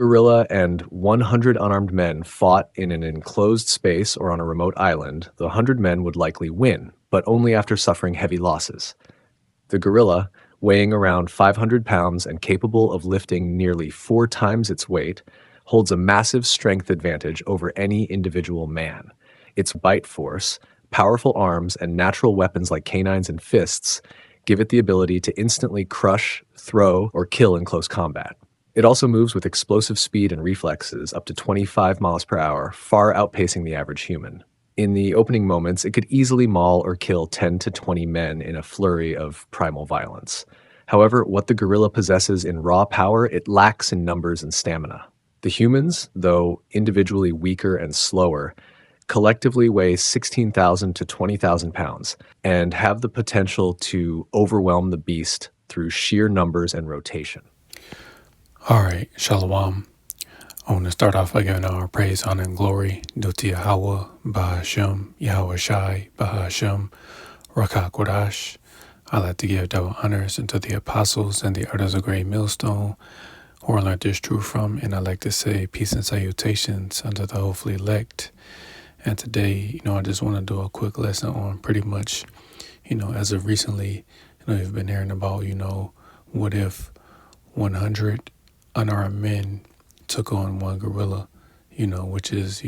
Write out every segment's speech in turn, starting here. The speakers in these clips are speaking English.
Gorilla and 100 unarmed men fought in an enclosed space or on a remote island, the 100 men would likely win, but only after suffering heavy losses. The gorilla, weighing around 500 pounds and capable of lifting nearly 4 times its weight, holds a massive strength advantage over any individual man. Its bite force, powerful arms, and natural weapons like canines and fists give it the ability to instantly crush, throw, or kill in close combat. It also moves with explosive speed and reflexes up to 25 miles per hour, far outpacing the average human. In the opening moments, it could easily maul or kill 10 to 20 men in a flurry of primal violence. However, what the gorilla possesses in raw power, it lacks in numbers and stamina. The humans, though individually weaker and slower, collectively weigh 16,000 to 20,000 pounds and have the potential to overwhelm the beast through sheer numbers and rotation. All right, Shalom. I want to start off by giving our praise, honor, and glory due to Yahweh, Bahashem, Yahweh Shai, Bahashem, Rakah Kodash. I like to give double honors unto the apostles and the elders of Great Millstone, who I learned this truth from, and I like to say peace and salutations unto the hopefully elect. And today, I just want to do a quick lesson on pretty much, as of recently, you've been hearing about, what if 100 unarmed men took on one gorilla, which is,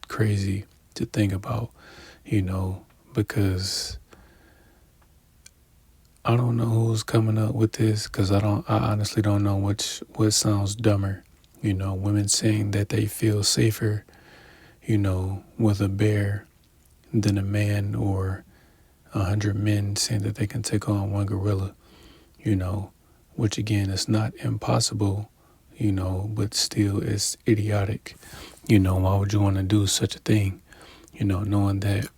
crazy to think about, because I don't know who's coming up with this, because I honestly don't know what sounds dumber, women saying that they feel safer, with a bear than a man, or 100 men saying that they can take on one gorilla, which again is not impossible, but still it's idiotic. Why would you want to do such a thing? Knowing that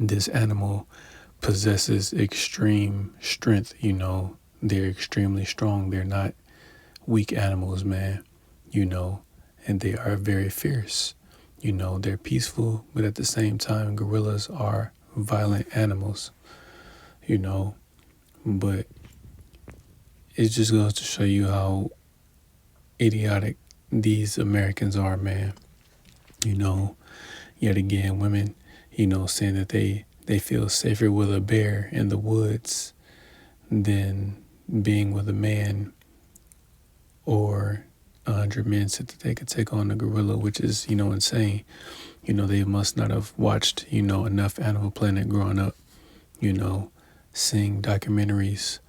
this animal possesses extreme strength, they're extremely strong. They're not weak animals, man, and they are very fierce. They're peaceful, but at the same time, gorillas are violent animals, but it just goes to show you how idiotic these Americans are, man. Yet again, women, saying that they feel safer with a bear in the woods than being with a man, or 100 men said that they could take on a gorilla, which is, insane. They must not have watched, enough Animal Planet growing up, seeing documentaries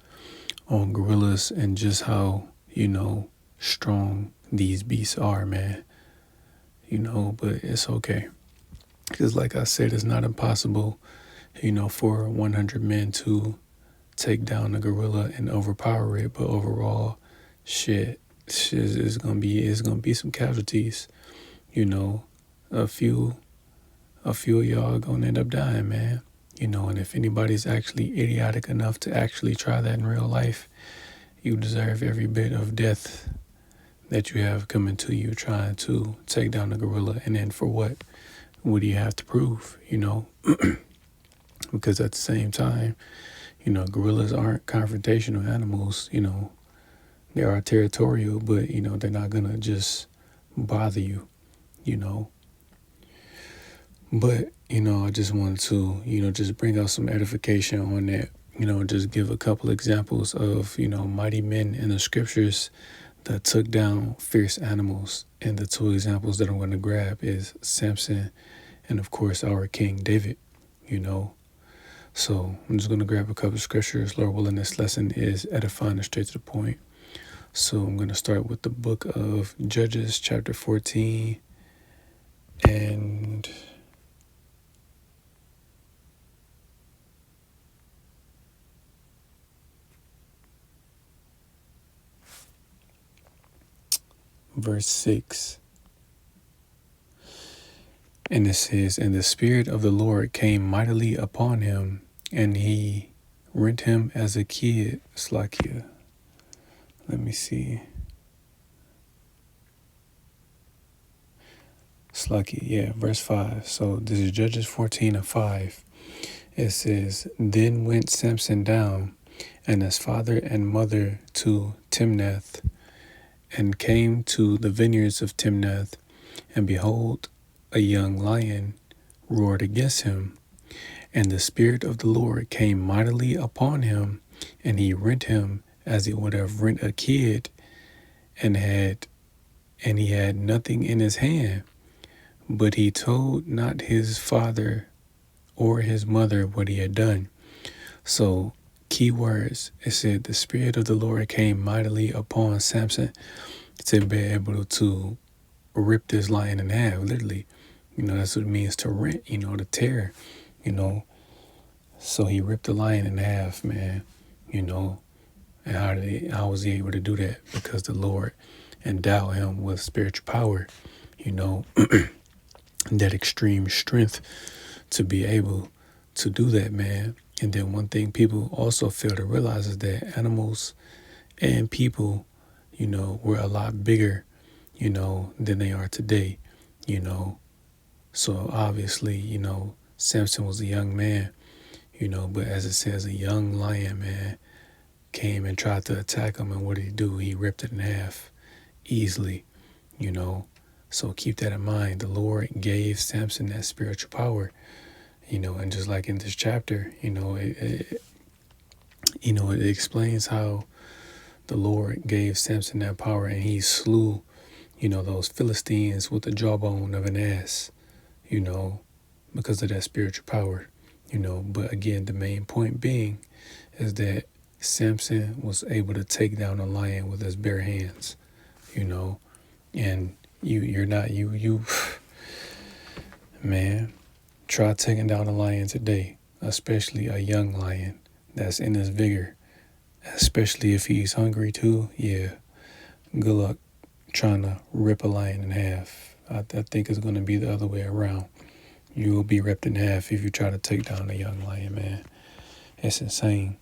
on gorillas and just how, strong these beasts are, man. But it's okay. Because like I said, it's not impossible, for 100 men to take down a gorilla and overpower it. But overall, shit is gonna be some casualties. A few of y'all gonna end up dying, man. And if anybody's actually idiotic enough to actually try that in real life, you deserve every bit of death that you have coming to you trying to take down a gorilla. And then for what? What do you have to prove, Because at the same time, gorillas aren't confrontational animals, they are territorial, but, they're not going to just bother you, But, I just wanted to, just bring out some edification on that, just give a couple examples of, mighty men in the scriptures that took down fierce animals. And the two examples that I'm going to grab is Samson and, of course, our King David, So I'm just going to grab a couple of scriptures. Lord willing, this lesson is edifying and straight to the point. So I'm going to start with the book of Judges, chapter 14, and verse 6. And it says, "And the Spirit of the Lord came mightily upon him, and he rent him as a kid." Slakia. Let me see. Slakia, yeah, verse 5. So this is Judges 14 and 5. It says, "Then went Samson down, and his father and mother to Timnath, and came to the vineyards of Timnath, and behold, a young lion roared against him. And the Spirit of the Lord came mightily upon him, and he rent him as he would have rent a kid, and he had nothing in his hand. But he told not his father or his mother what he had done. So, key words, it said the Spirit of the Lord came mightily upon Samson to be able to rip this lion in half, literally. That's what it means to rent, to tear, So he ripped the lion in half, man, And how was he able to do that? Because the Lord endowed him with spiritual power, that extreme strength to be able to do that, man. And then one thing people also fail to realize is that animals and people, were a lot bigger, than they are today, So obviously, Samson was a young man, but as it says, a young lion, man, came and tried to attack him. And what did he do? He ripped it in half easily, So keep that in mind. The Lord gave Samson that spiritual power, and just like in this chapter, it explains how the Lord gave Samson that power, and he slew, those Philistines with the jawbone of an ass, because of that spiritual power, But again, the main point being is that Samson was able to take down a lion with his bare hands, and you man, try taking down a lion today, especially a young lion that's in his vigor, especially if he's hungry too. Yeah, good luck trying to rip a lion in half. I think it's going to be the other way around. You will be ripped in half if you try to take down a young lion, man. It's insane,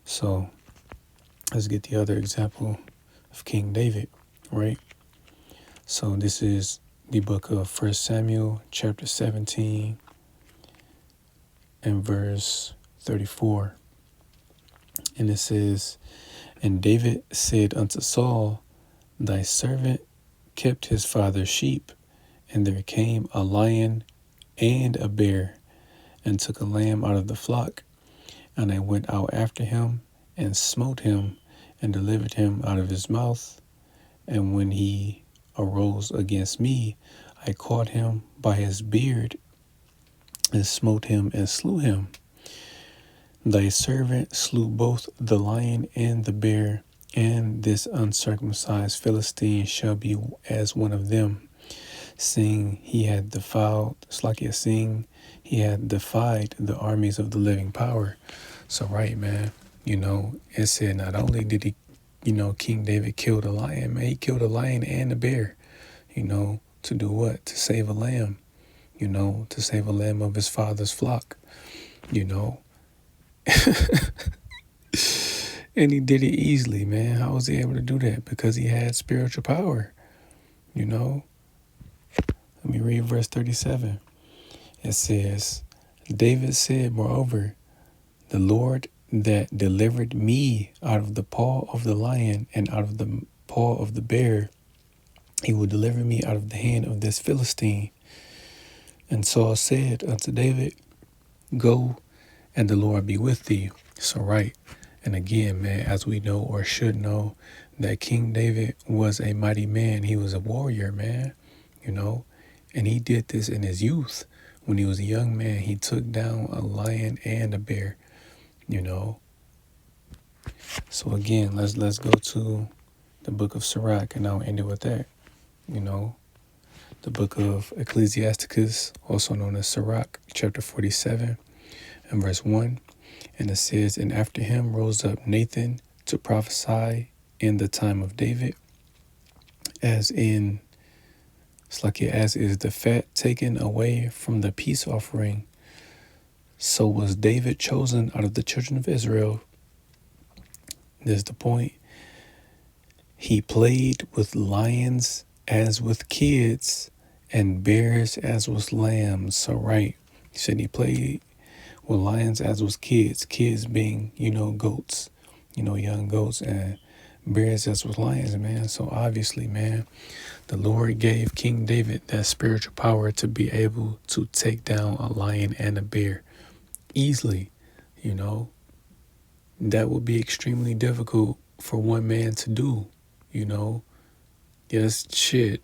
So let's get the other example of King David, right? So this is the book of 1 Samuel, chapter 17, and verse 34. And it says, And David said unto Saul, Thy servant kept his father's sheep, and there came a lion and a bear, and took a lamb out of the flock. And I went out after him, and smote him, and delivered him out of his mouth. And when he arose against me, I caught him by his beard, and smote him, and slew him. Thy servant slew both the lion and the bear, and this uncircumcised Philistine shall be as one of them, seeing he had defied the armies of the living power. So right, man, it said not only did he, King David killed a lion, man, he killed a lion and a bear, to do what? To save a lamb, to save a lamb of his father's flock, And he did it easily, man. How was he able to do that? Because he had spiritual power, Let me read verse 37. It says, David said, Moreover, the Lord that delivered me out of the paw of the lion and out of the paw of the bear, he will deliver me out of the hand of this Philistine. And Saul said unto David, Go, and the Lord be with thee. So right. And again, man, as we know or should know, that King David was a mighty man. He was a warrior, man, and he did this in his youth. When he was a young man, he took down a lion and a bear, So again, let's go to the book of Sirach, and I'll end it with that, The book of Ecclesiasticus, also known as Sirach, chapter 47 and verse 1. And it says, And after him rose up Nathan to prophesy in the time of David, as is the fat taken away from the peace offering, so was David chosen out of the children of Israel. This is the point. He played with lions as with kids, and bears as with lambs. So right, he said he played with lions as with kids being, goats, young goats, and bears as with lions, man. So obviously, man, the Lord gave King David that spiritual power to be able to take down a lion and a bear easily. You know, that would be extremely difficult for one man to do. You know, yes, shit.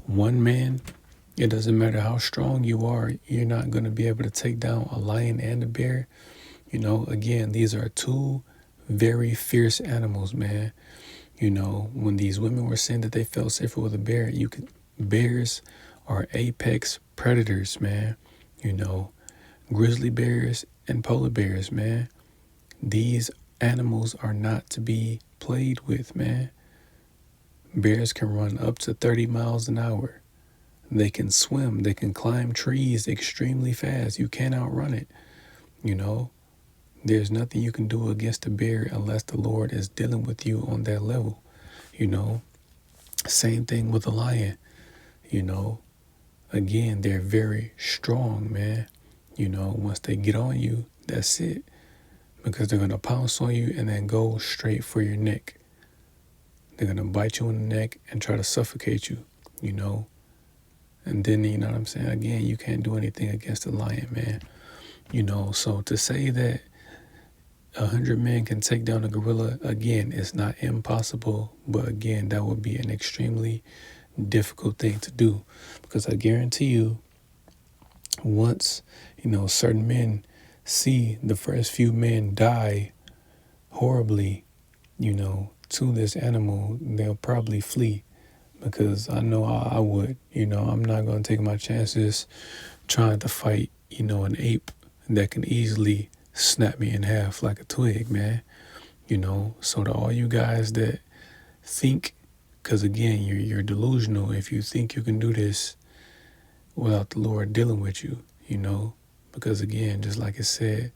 One man, it doesn't matter how strong you are, you're not going to be able to take down a lion and a bear. You know, again, these are two very fierce animals, man. You know, when these women were saying that they felt safer with a bear, bears are apex predators, man. You know, grizzly bears and polar bears, man. These animals are not to be played with, man. Bears can run up to 30 miles an hour. They can swim. They can climb trees extremely fast. You can't outrun it. You know, there's nothing you can do against a bear unless the Lord is dealing with you on that level. You know, same thing with a lion. You know, again, they're very strong, man. You know, once they get on you, that's it. Because they're going to pounce on you and then go straight for your neck. They're going to bite you in the neck and try to suffocate you, you know. And then, you know what I'm saying? Again, you can't do anything against a lion, man. You know, so to say that 100 men can take down a gorilla, again, it's not impossible. But again, that would be an extremely difficult thing to do. Because I guarantee you, once, you know, certain men see the first few men die horribly, you know, to this animal, they'll probably flee. Because I know I would, you know, I'm not going to take my chances trying to fight, you know, an ape that can easily snap me in half like a twig, man. You know, so to all you guys that think, because again, you're delusional if you think you can do this without the Lord dealing with you, you know, because again, just like it said,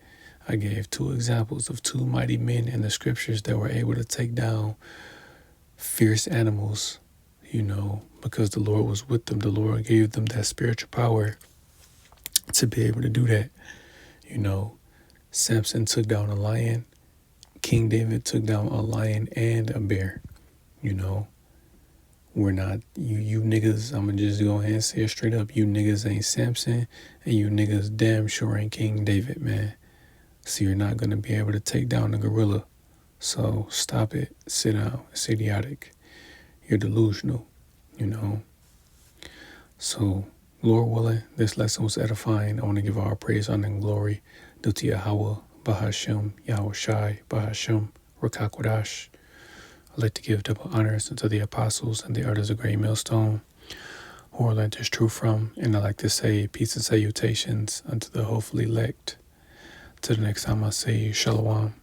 I gave two examples of two mighty men in the scriptures that were able to take down fierce animals, you know, because the Lord was with them. The Lord gave them that spiritual power to be able to do that. You know, Samson took down a lion. King David took down a lion and a bear. You know, we're not, you niggas, I'm gonna just go ahead and say it straight up. You niggas ain't Samson, and you niggas damn sure ain't King David, man. So you're not gonna be able to take down a gorilla. So stop it. Sit down. It's idiotic. You're delusional, you know. So, Lord willing, this lesson was edifying. I want to give all praise, honor, and glory due to Yahweh, Bahashem, Yahweh Shai, Bahashem, Rakakwadash. I'd like to give double honors unto the apostles and the elders of Great Millstone, who I learned this truth from. And I'd like to say peace and salutations unto the hopefully elect. Till the next time I say Shalom.